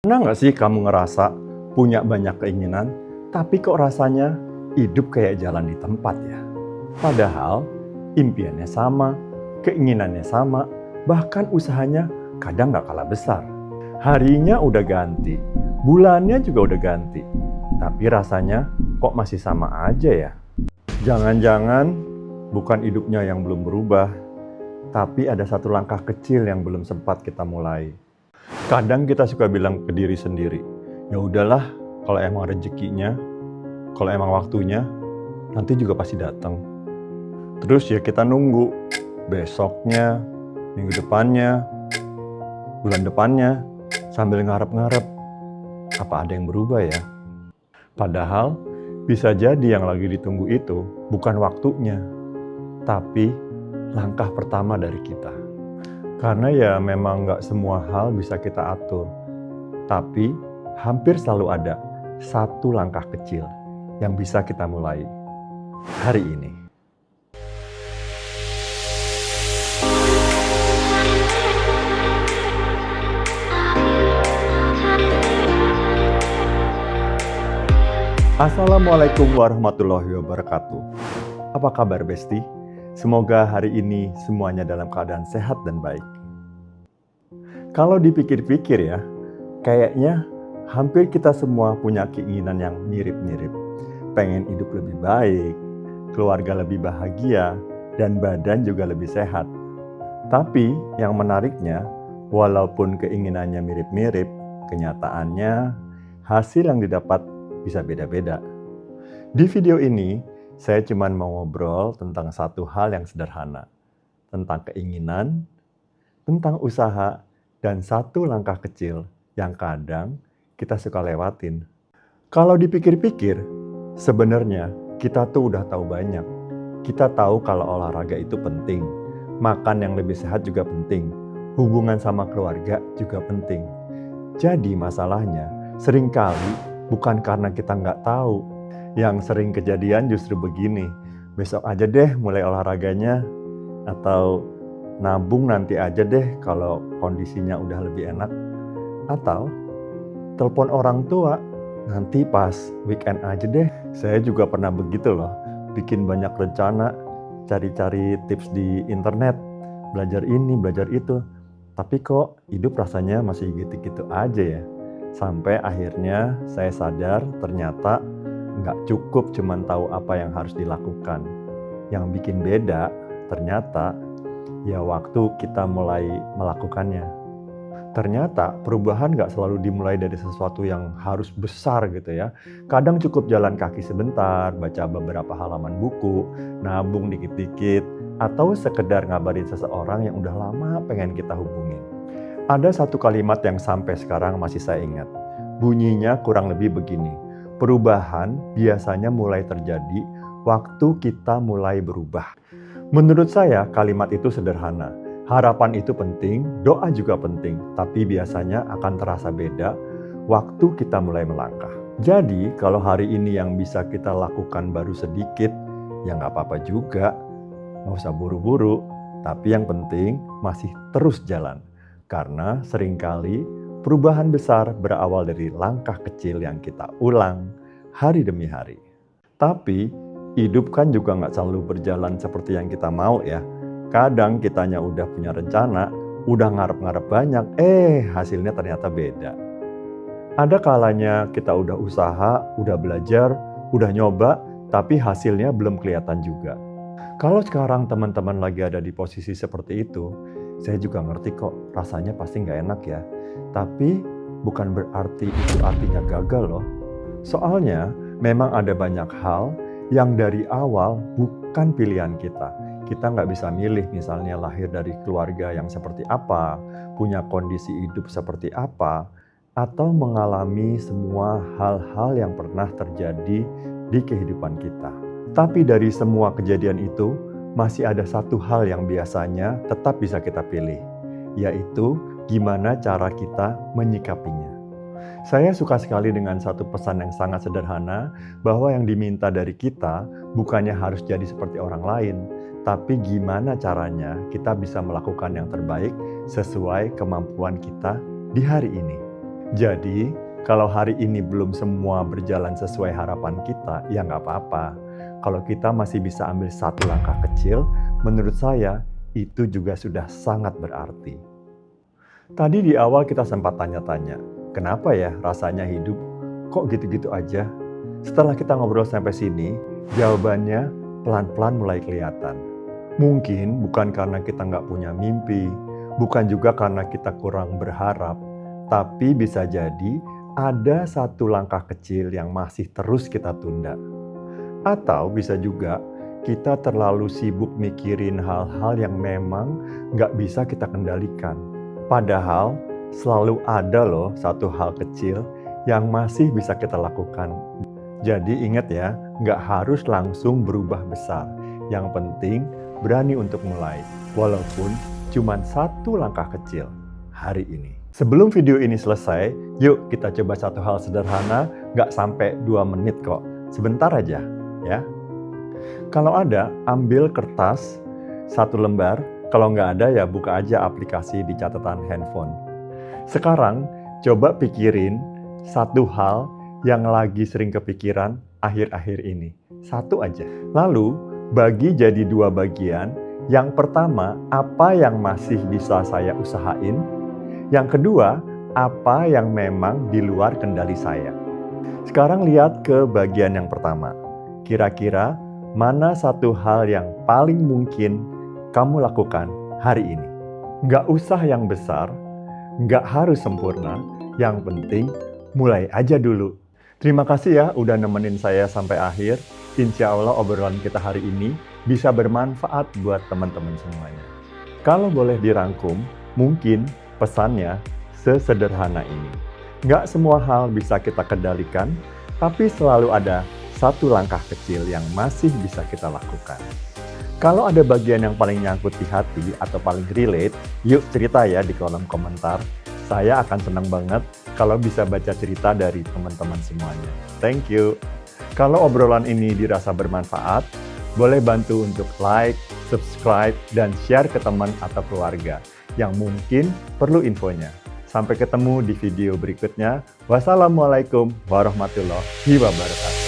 Pernah nggak sih kamu ngerasa punya banyak keinginan, tapi kok rasanya hidup kayak jalan di tempat ya? Padahal impiannya sama, keinginannya sama, bahkan usahanya kadang nggak kalah besar. Harinya udah ganti, bulannya juga udah ganti, tapi rasanya kok masih sama aja ya? Jangan-jangan bukan hidupnya yang belum berubah, tapi ada satu langkah kecil yang belum sempat kita mulai. Kadang kita suka bilang ke diri sendiri, ya udahlah, kalau emang rezekinya, kalau emang waktunya, nanti juga pasti datang. Terus ya kita nunggu besoknya, minggu depannya, bulan depannya, sambil ngarep-ngarep, apa ada yang berubah ya? Padahal bisa jadi yang lagi ditunggu itu bukan waktunya, tapi langkah pertama dari kita. Karena ya memang nggak semua hal bisa kita atur, tapi hampir selalu ada satu langkah kecil yang bisa kita mulai hari ini. Assalamualaikum warahmatullahi wabarakatuh. Apa kabar Besti? Semoga hari ini semuanya dalam keadaan sehat dan baik. Kalau dipikir-pikir ya, kayaknya hampir kita semua punya keinginan yang mirip-mirip. Pengen hidup lebih baik, keluarga lebih bahagia, dan badan juga lebih sehat. Tapi yang menariknya, walaupun keinginannya mirip-mirip, kenyataannya hasil yang didapat bisa beda-beda. Di video ini, saya cuma mau ngobrol tentang satu hal yang sederhana. Tentang keinginan, tentang usaha, dan satu langkah kecil yang kadang kita suka lewatin. Kalau dipikir-pikir, sebenarnya kita tuh udah tahu banyak. Kita tahu kalau olahraga itu penting, makan yang lebih sehat juga penting, hubungan sama keluarga juga penting. Jadi masalahnya, seringkali bukan karena kita nggak tahu. Yang sering kejadian justru begini, besok aja deh mulai olahraganya, atau nabung nanti aja deh kalau kondisinya udah lebih enak, atau telepon orang tua, nanti pas weekend aja deh. Saya juga pernah begitu loh, bikin banyak rencana, cari-cari tips di internet, belajar ini, belajar itu, tapi kok hidup rasanya masih gitu-gitu aja ya. Sampai akhirnya saya sadar ternyata nggak cukup cuman tahu apa yang harus dilakukan. Yang bikin beda ternyata ya waktu kita mulai melakukannya. Ternyata perubahan nggak selalu dimulai dari sesuatu yang harus besar gitu ya. Kadang cukup jalan kaki sebentar, baca beberapa halaman buku, nabung dikit-dikit, atau sekedar ngabarin seseorang yang udah lama pengen kita hubungin. Ada satu kalimat yang sampai sekarang masih saya ingat. Bunyinya kurang lebih begini. Perubahan biasanya mulai terjadi waktu kita mulai berubah. Menurut saya kalimat itu sederhana. Harapan itu penting, doa juga penting, tapi biasanya akan terasa beda waktu kita mulai melangkah. Jadi kalau hari ini yang bisa kita lakukan baru sedikit, ya nggak apa-apa juga. Nggak usah buru-buru, tapi yang penting masih terus jalan. Karena seringkali perubahan besar berawal dari langkah kecil yang kita ulang hari demi hari. Tapi hidup kan juga nggak selalu berjalan seperti yang kita mau ya. Kadang kitanya udah punya rencana, udah ngarep-ngarep banyak, hasilnya ternyata beda. Ada kalanya kita udah usaha, udah belajar, udah nyoba, tapi hasilnya belum kelihatan juga. Kalau sekarang teman-teman lagi ada di posisi seperti itu, saya juga ngerti kok rasanya pasti nggak enak ya. Tapi bukan berarti itu artinya gagal loh. Soalnya memang ada banyak hal yang dari awal bukan pilihan kita. Kita nggak bisa milih misalnya lahir dari keluarga yang seperti apa, punya kondisi hidup seperti apa, atau mengalami semua hal-hal yang pernah terjadi di kehidupan kita. Tapi dari semua kejadian itu, masih ada satu hal yang biasanya tetap bisa kita pilih, yaitu gimana cara kita menyikapinya. Saya suka sekali dengan satu pesan yang sangat sederhana, bahwa yang diminta dari kita bukannya harus jadi seperti orang lain, tapi gimana caranya kita bisa melakukan yang terbaik sesuai kemampuan kita di hari ini. Jadi, kalau hari ini belum semua berjalan sesuai harapan kita, ya nggak apa-apa. Kalau kita masih bisa ambil satu langkah kecil, menurut saya itu juga sudah sangat berarti. Tadi di awal kita sempat tanya-tanya, kenapa ya rasanya hidup kok gitu-gitu aja? Setelah kita ngobrol sampai sini, jawabannya pelan-pelan mulai kelihatan. Mungkin bukan karena kita nggak punya mimpi, bukan juga karena kita kurang berharap, tapi bisa jadi ada satu langkah kecil yang masih terus kita tunda. Atau bisa juga kita terlalu sibuk mikirin hal-hal yang memang nggak bisa kita kendalikan. Padahal selalu ada loh satu hal kecil yang masih bisa kita lakukan. Jadi ingat ya, nggak harus langsung berubah besar. Yang penting berani untuk mulai, walaupun cuma satu langkah kecil hari ini. Sebelum video ini selesai, yuk kita coba satu hal sederhana, nggak sampai 2 menit kok. Sebentar aja, ya. Kalau ada, ambil kertas 1 lembar. Kalau nggak ada, ya buka aja aplikasi di catatan handphone. Sekarang, coba pikirin satu hal yang lagi sering kepikiran akhir-akhir ini. Satu aja. Lalu, bagi jadi 2 bagian. Yang pertama, apa yang masih bisa saya usahain? Yang kedua, apa yang memang di luar kendali saya? Sekarang lihat ke bagian yang pertama. Kira-kira mana satu hal yang paling mungkin kamu lakukan hari ini? Nggak usah yang besar, nggak harus sempurna, yang penting mulai aja dulu. Terima kasih ya udah nemenin saya sampai akhir. Insya Allah obrolan kita hari ini bisa bermanfaat buat teman-teman semuanya. Kalau boleh dirangkum, mungkin pesannya sesederhana ini. Nggak semua hal bisa kita kendalikan, tapi selalu ada satu langkah kecil yang masih bisa kita lakukan. Kalau ada bagian yang paling nyangkut di hati atau paling relate, yuk cerita ya di kolom komentar. Saya akan senang banget kalau bisa baca cerita dari teman-teman semuanya. Thank you. Kalau obrolan ini dirasa bermanfaat, boleh bantu untuk like, subscribe, dan share ke teman atau keluarga yang mungkin perlu infonya. Sampai ketemu di video berikutnya. Wassalamualaikum warahmatullahi wabarakatuh.